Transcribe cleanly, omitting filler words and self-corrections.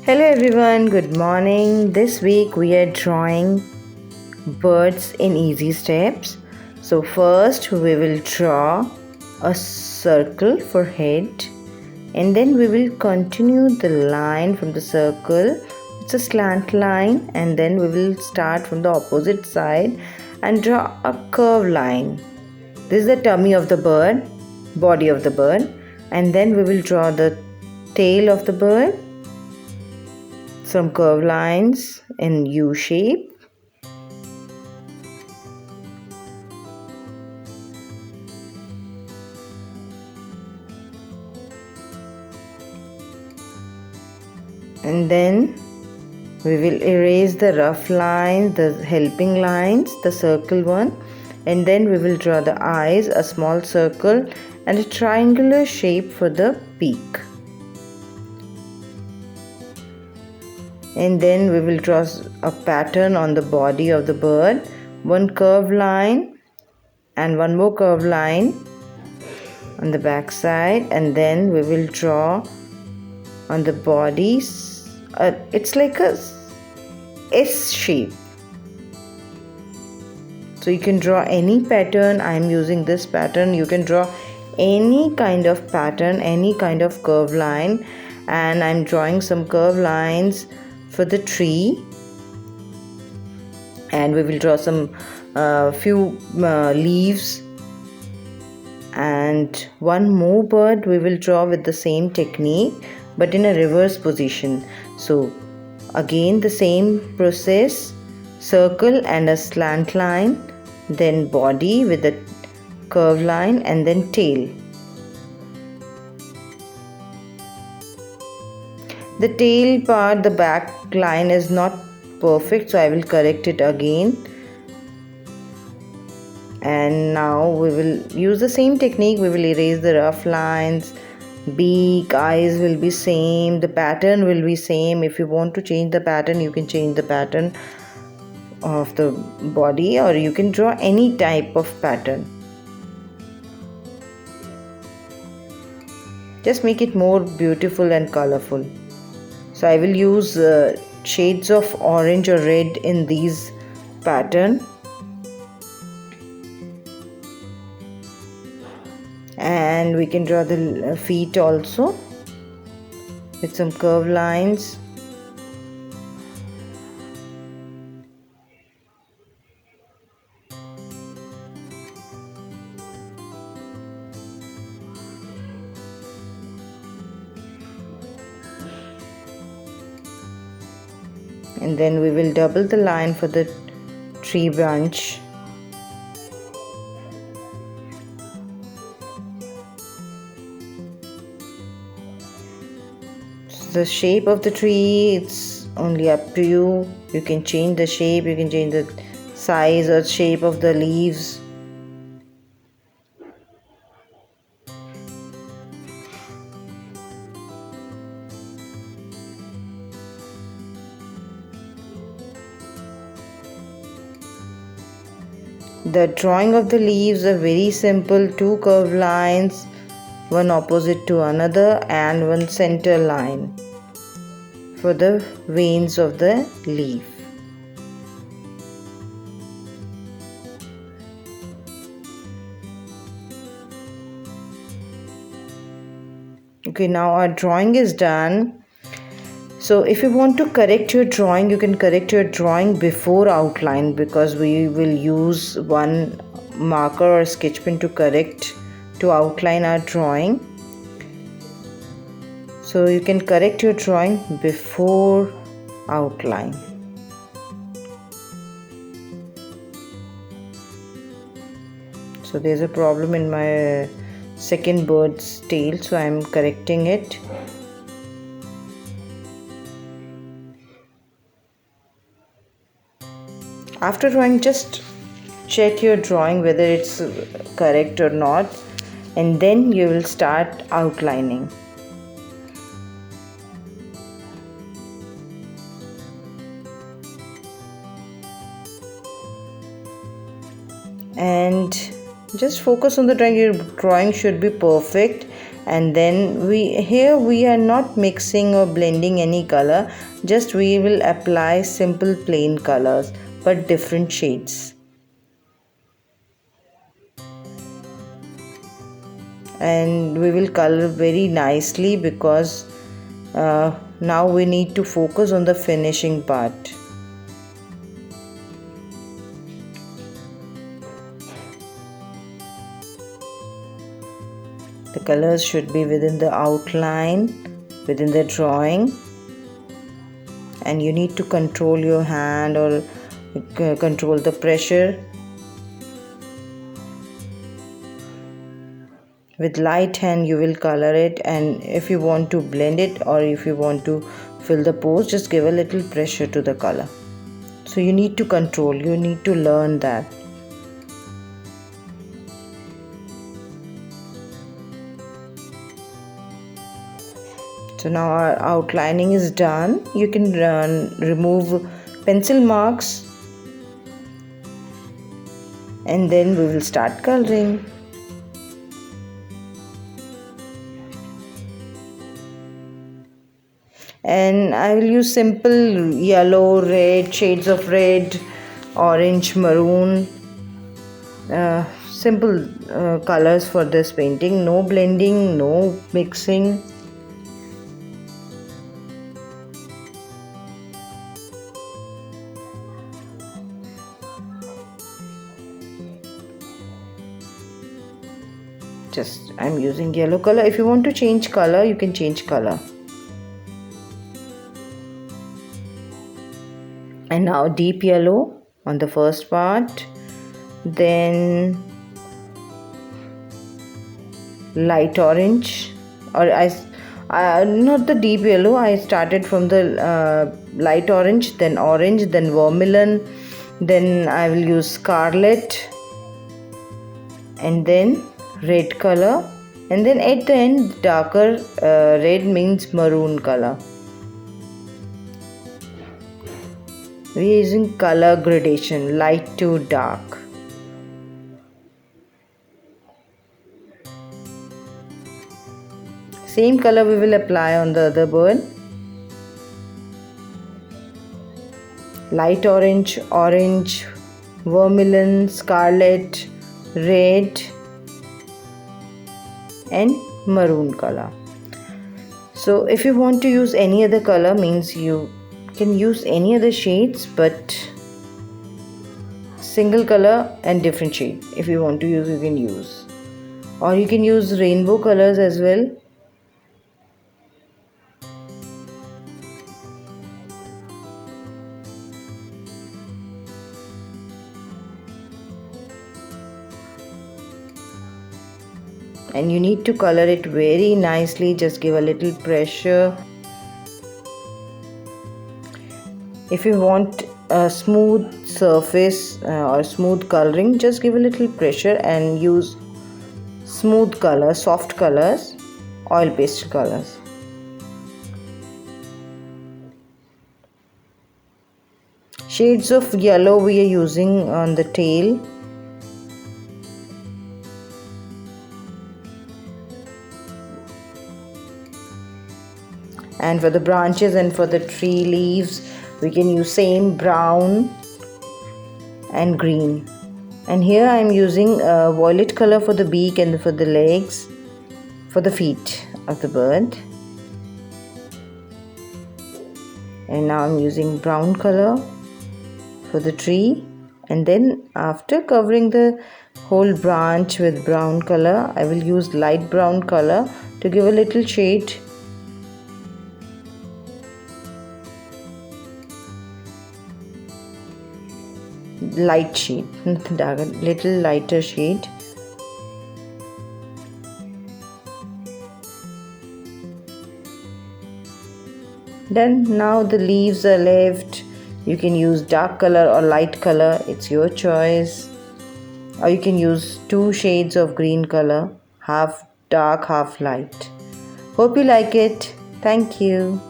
Hello everyone, good morning. This week we are drawing birds in easy steps. So first we will draw a circle for head, and then we will continue the line from the circle. It's a slant line, and then we will start from the opposite side and draw a curved line. This is the tummy of the bird, body of the bird, and then we will draw the tail of the bird, some curved lines in U shape, and then we will erase the rough lines, the helping lines, the circle one, and then we will draw the eyes, a small circle and a triangular shape for the beak. And then we will draw a pattern on the body of the bird, one curved line and one more curved line on the back side, and then we will draw on the bodies. It's like a S shape. So you can draw any pattern. I am using this pattern. You can draw any kind of pattern, any kind of curved line, and I'm drawing some curved lines for the tree, and we will draw some few leaves, and one more bird we will draw with the same technique but in a reverse position. So again the same process, circle and a slant line, then body with a curved line, and then tail. The tail part, the back line is not perfect, so I will correct it again. And now we will use the same technique. We will erase the rough lines. Beak, eyes will be same, the pattern will be same. If you want to change the pattern, you can change the pattern of the body, or you can draw any type of pattern. Just make it more beautiful and colorful. So I will use shades of orange or red in these pattern, and we can draw the feet also with some curved lines. And then we will double the line for the tree branch. The shape of the tree, it's only up to you. You can change the shape, you can change the size or shape of the leaves. The drawing of the leaves are very simple. Two curved lines, one opposite to another, and one center line for the veins of the leaf. Okay, now our drawing is done. So if you want to correct your drawing, you can correct your drawing before outline, because we will use one marker or sketch pen to outline our drawing. So you can correct your drawing before outline. So there's a problem in my second bird's tail, so I am correcting it. After drawing, just check your drawing whether it's correct or not, and then you will start outlining. And just focus on the drawing. Your drawing should be perfect, And then we are not mixing or blending any color, just we will apply simple plain colors but different shades. And we will color very nicely because now we need to focus on the finishing part. The colors should be within the outline, within the drawing, and you need to control your hand or control the pressure. With light hand you will color it, and if you want to blend it or if you want to fill the pose, just give a little pressure to the color. So you need to control, you need to learn that. So now our outlining is done. You can remove pencil marks, and then we will start coloring. And I will use simple yellow, red, shades of red, orange, maroon, simple colors for this painting. No blending, no mixing. Just I'm using yellow color. If you want to change color, you can change color. And now deep yellow on the first part, then light orange, or not the deep yellow. I started from the light orange, then vermilion, then I will use scarlet, and then red color, and then at the end darker red means maroon color. We are using color gradation, light to dark. Same color we will apply on the other bird. Light orange, orange, vermilion, scarlet, red, and maroon color. So if you want to use any other color, means you can use any other shades, but single color and different shade. If you want to use, you can use, or you can use rainbow colors as well. And you need to color it very nicely. Just give a little pressure. If you want a smooth surface or smooth coloring, just give a little pressure and use smooth colors, soft colors, oil pastel colors. Shades of yellow we are using on the tail. And for the branches and for the tree leaves, we can use same brown and green. And here I am using violet color for the beak and for the legs, for the feet of the bird. And now I'm using brown color for the tree. And then after covering the whole branch with brown color, I will use light brown color to give a little shade. Light shade, not dark, little lighter shade. Then now the leaves are left. You can use dark color or light color, it's your choice. Or you can use 2 shades of green color, half dark, half light. Hope you like it. Thank you.